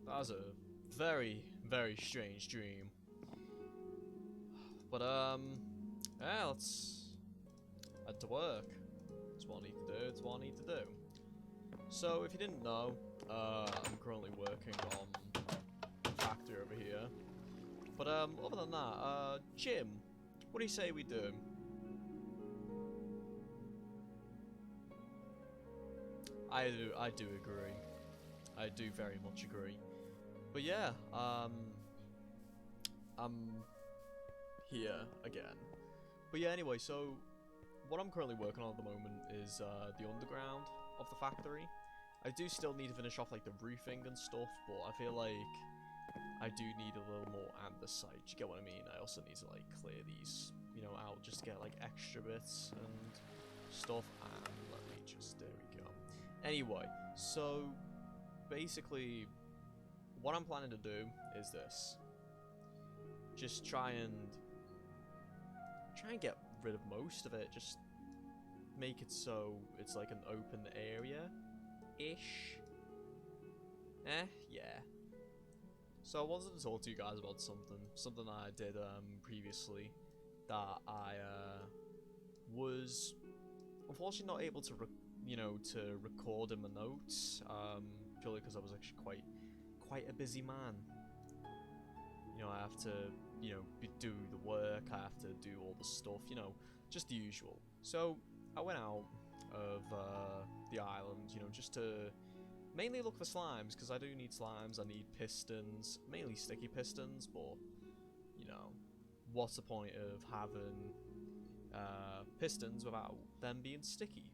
was a very, very strange dream. But yeah, let's head to work. That's what I need to do. It's what I need to do. So, if you didn't know, I'm currently working on the factory over here. But other than that, Jim, what do you say we do? I do agree. I do very much agree. But yeah, I'm here again. But yeah, anyway, so what I'm currently working on at the moment is the underground of the factory. I do still need to finish off like the roofing and stuff, but I feel like I do need a little more andesite. You get what I mean? I also need to like clear these, you know, out just to get like extra bits and stuff. And let me just, there we go. Anyway, so basically what I'm planning to do is this. Just try and get rid of most of it. Just make it so it's like an open area-ish. Yeah. So I wanted to talk to you guys about something I did previously that I was unfortunately not able to to record in my notes purely because I was actually quite a busy man. You know, I have to do the work, I have to do all the stuff, you know, just the usual. So I went out of the island, you know, just to mainly look for slimes, because I do need slimes. I need pistons, mainly sticky pistons, but, you know, what's the point of having pistons without them being sticky?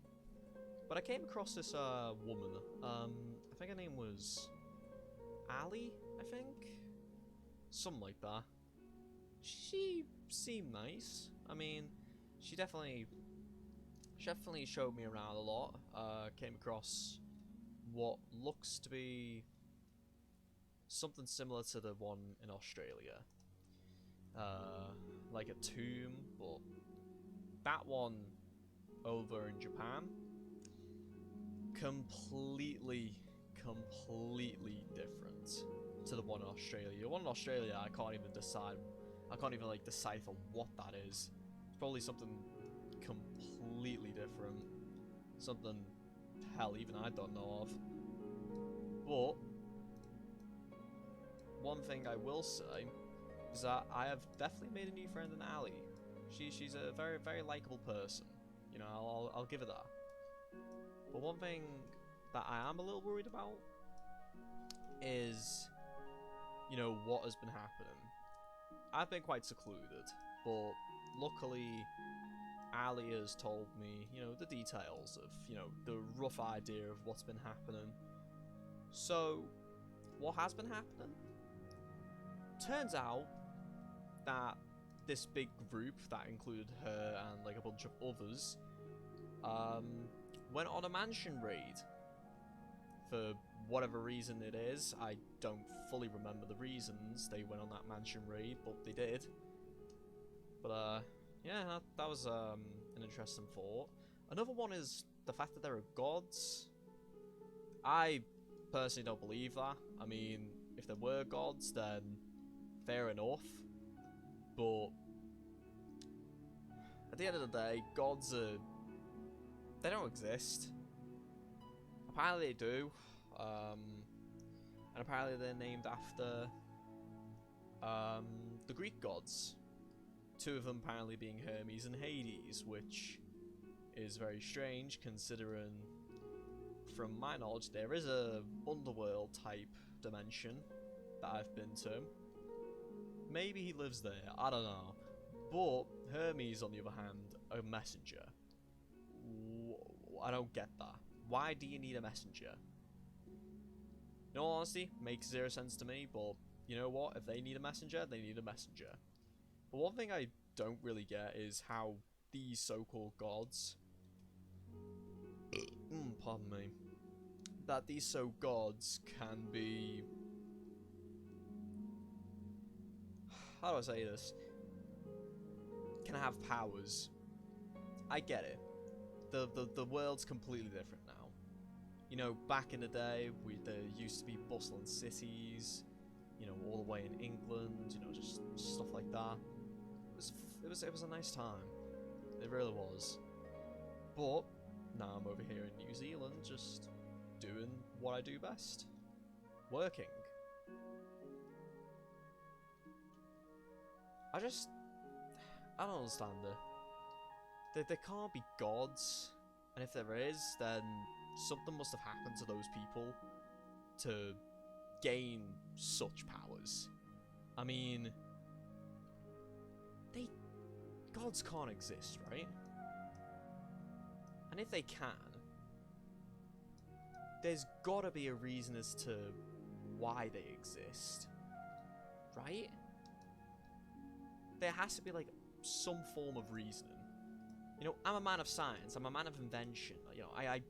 But I came across this woman, I think her name was Ali, I think? Something like that. She seemed nice. I mean, she definitely showed me around a lot. Came across what looks to be something similar to the one in Australia, like a tomb, but that one over in Japan, completely different to the one in Australia. The one in Australia, I can't even like decipher what that is. It's probably something completely different, something hell even I don't know of. But one thing I will say is that I have definitely made a new friend in Ali. She's a very likable person. You know, I'll give her that. But one thing that I am a little worried about is, you know, what has been happening. I've been quite secluded, but luckily Ali has told me, you know, the details of, you know, the rough idea of what's been happening. So, what has been happening? Turns out that this big group that included her and like a bunch of others went on a mansion raid. For whatever reason it is, I don't fully remember the reasons they went on that mansion raid, but they did. But yeah, that was an interesting thought. Another one is the fact that there are gods. I personally don't believe that. I mean, if there were gods, then fair enough. But at the end of the day, gods they don't exist. Apparently they do. And apparently they're named after the Greek gods. Two of them apparently being Hermes and Hades, which is very strange considering, from my knowledge, there is a underworld type dimension that I've been to. Maybe he lives there, I don't know. But Hermes, on the other hand, a messenger. I don't get that. Why do you need a messenger? In all honesty, makes zero sense to me, but you know what? If they need a messenger, they need a messenger. But one thing I don't really get is how these so-called gods, pardon me, that these so-called gods can be, how do I say this, can have powers. I get it. The world's completely different now. You know, back in the day, there used to be bustling cities, you know, all the way in England, you know, just stuff like that. It was a nice time. It really was. But now I'm over here in New Zealand, just doing what I do best. Working. I don't understand it. There can't be gods, and if there is, then something must have happened to those people to gain such powers. I mean, gods can't exist, right? And if they can, there's gotta be a reason as to why they exist, right? There has to be, like, some form of reasoning. You know, I'm a man of science, I'm a man of invention, you know, I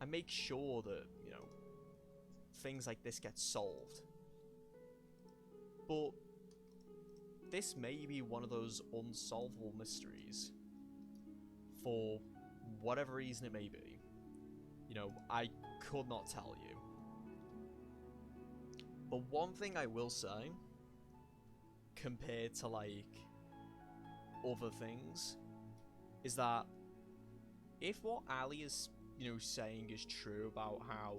make sure that, you know, things like this get solved. But this may be one of those unsolvable mysteries. For whatever reason it may be. You know, I could not tell you. But one thing I will say, compared to, like, other things, is that if what Ali is, you know, saying is true about how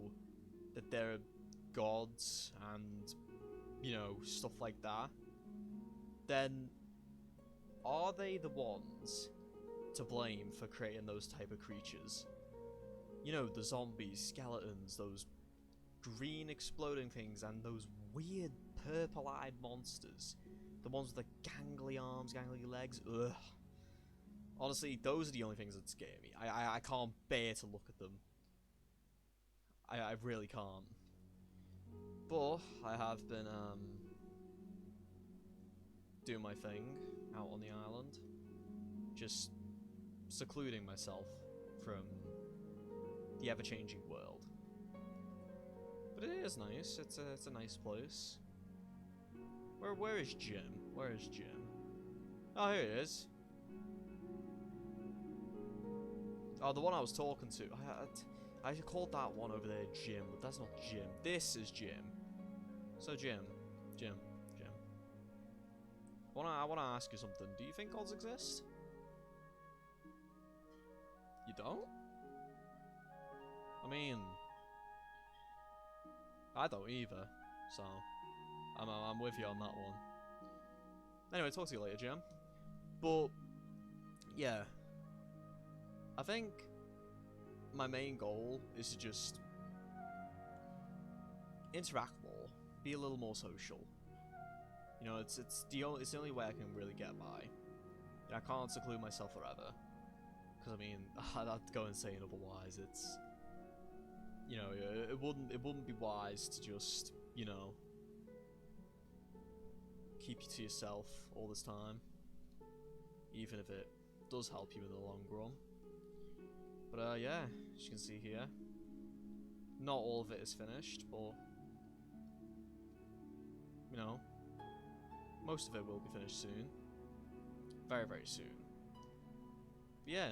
that there are gods and, you know, stuff like that, then are they the ones to blame for creating those type of creatures? You know, the zombies, skeletons, those green exploding things, and those weird purple-eyed monsters. The ones with the gangly arms, gangly legs. Ugh. Honestly, those are the only things that scare me. I can't bear to look at them. I really can't. But I have been doing my thing out on the island. Just secluding myself from the ever-changing world. But it is nice. It's a nice place. Where is Jim? Where is Jim? Oh, here it is. Oh, the one I was talking to. I called that one over there Jim, but that's not Jim. This is Jim. So Jim. I wanna ask you something. Do you think gods exist? You don't? I mean, I don't either. So, I'm with you on that one. Anyway, talk to you later, Jim. But yeah, I think my main goal is to just interact more, be a little more social. You know, it's the only way I can really get by. I can't seclude myself forever, because I mean, I'd go insane otherwise. It's, you know, it wouldn't be wise to just, you know, keep you to yourself all this time, even if it does help you in the long run. But yeah, as you can see here, not all of it is finished, but you know, most of it will be finished soon. Very, very soon. But yeah,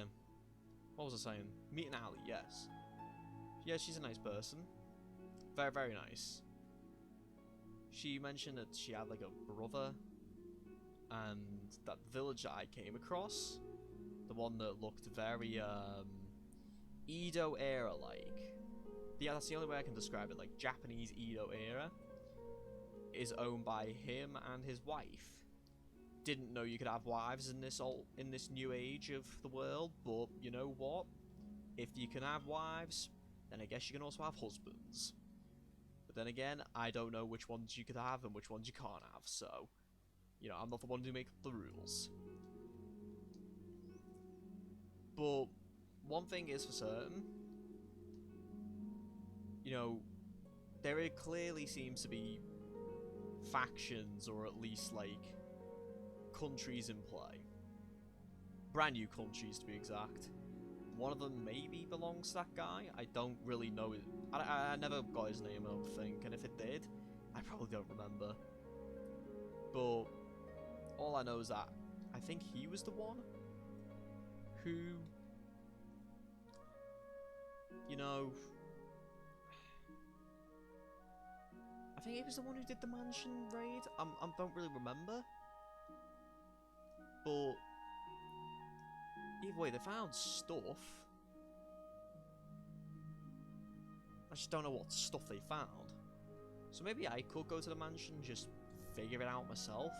what was I saying? Meeting Ali, yes. Yeah, she's a nice person. Very, very nice. She mentioned that she had like a brother, and that village that I came across, the one that looked very Edo era like. Yeah, that's the only way I can describe it, like Japanese Edo era, is owned by him and his wife. Didn't know you could have wives in this new age of the world, but you know what? If you can have wives, then I guess you can also have husbands. But then again, I don't know which ones you could have and which ones you can't have, so, you know, I'm not the one who makes the rules. But one thing is for certain, you know, there clearly seems to be factions, or at least, like, countries in play. Brand new countries, to be exact. One of them maybe belongs to that guy. I don't really know it. I never got his name, I don't think, and if it did, I probably don't remember. But all I know is that I think he was the one who, you know, I think he was the one who did the mansion raid. I don't really remember. But either way, they found stuff. I just don't know what stuff they found. So maybe I could go to the mansion and just figure it out myself.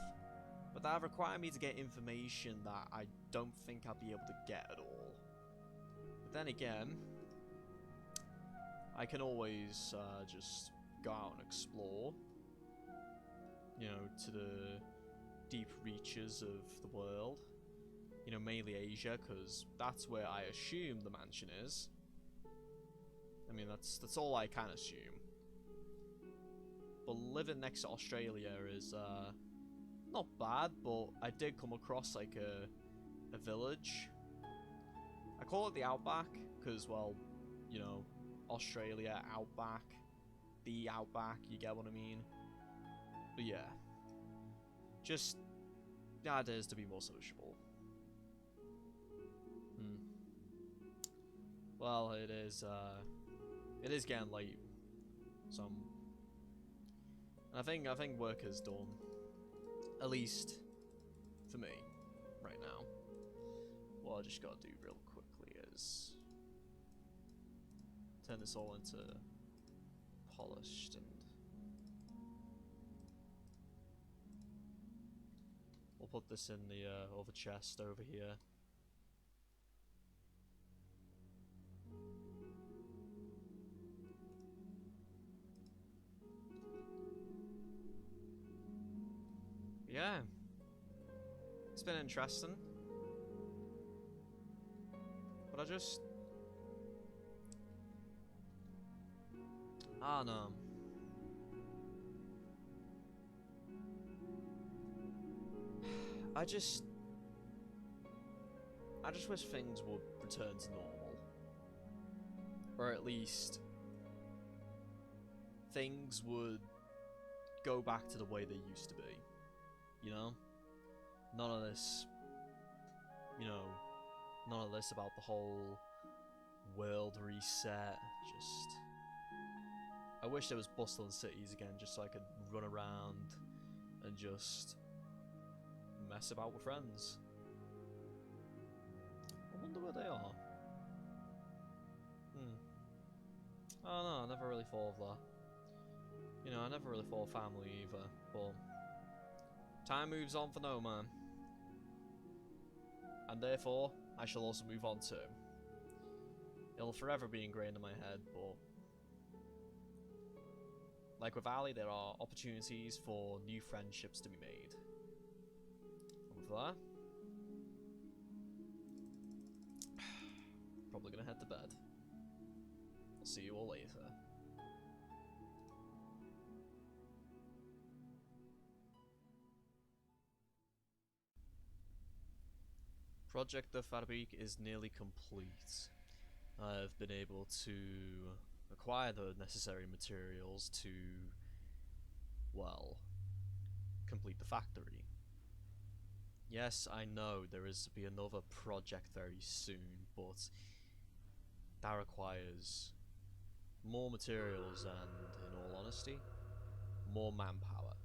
But that would require me to get information that I don't think I'll be able to get at all. But then again, I can always just go out and explore. You know, to the deep reaches of the world. You know, mainly Asia, because that's where I assume the mansion is. I mean, that's all I can assume. But living next to Australia is not bad, but I did come across like a village. I call it the Outback because, well, you know, Australia, Outback, the Outback, you get what I mean? But yeah, just the idea is to be more sociable. Well, it is getting late, so I think work is done, at least for me, right now. What I just gotta do real quickly is turn this all into polished, and we'll put this in the other chest over here. Yeah, it's been interesting, but I don't know. I just wish things would return to normal, or at least things would go back to the way they used to be. You know? None of this, you know, none of this about the whole world reset. Just, I wish there was bustling cities again, just so I could run around and just mess about with friends. I wonder where they are. Oh no, I never really thought of that. You know, I never really thought of family either, but time moves on for no man. And therefore, I shall also move on too. It'll forever be ingrained in my head, but like with Ali, there are opportunities for new friendships to be made. And with that, probably gonna head to bed. I'll see you all later. Project the Fabrique is nearly complete. I've been able to acquire the necessary materials to, well, complete the factory. Yes, I know there is to be another project very soon, but that requires more materials and, in all honesty, more manpower.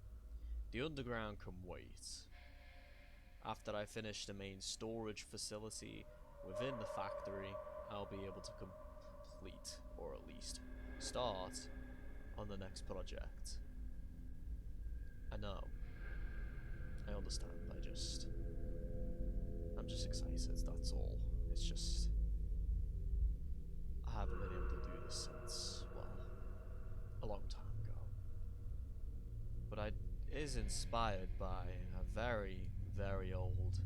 The underground can wait. After I finish the main storage facility within the factory, I'll be able to complete, or at least start, on the next project. I know. I understand, I'm just excited, that's all. It's just, I haven't been able to do this since, well, a long time ago. But it is inspired by a very, very old,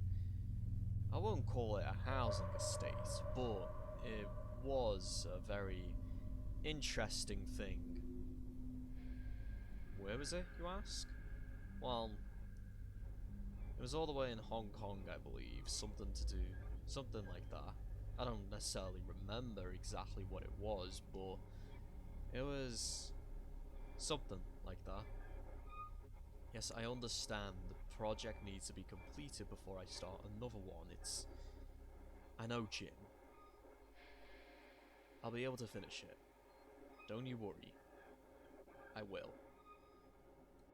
I wouldn't call it a housing estate, but it was a very interesting thing. Where was it, you ask? Well, it was all the way in Hong Kong, I believe. Something like that. I don't necessarily remember exactly what it was, but it was something like that. Yes, I understand the project needs to be completed before I start another one. I know, Jim. I'll be able to finish it. Don't you worry. I will.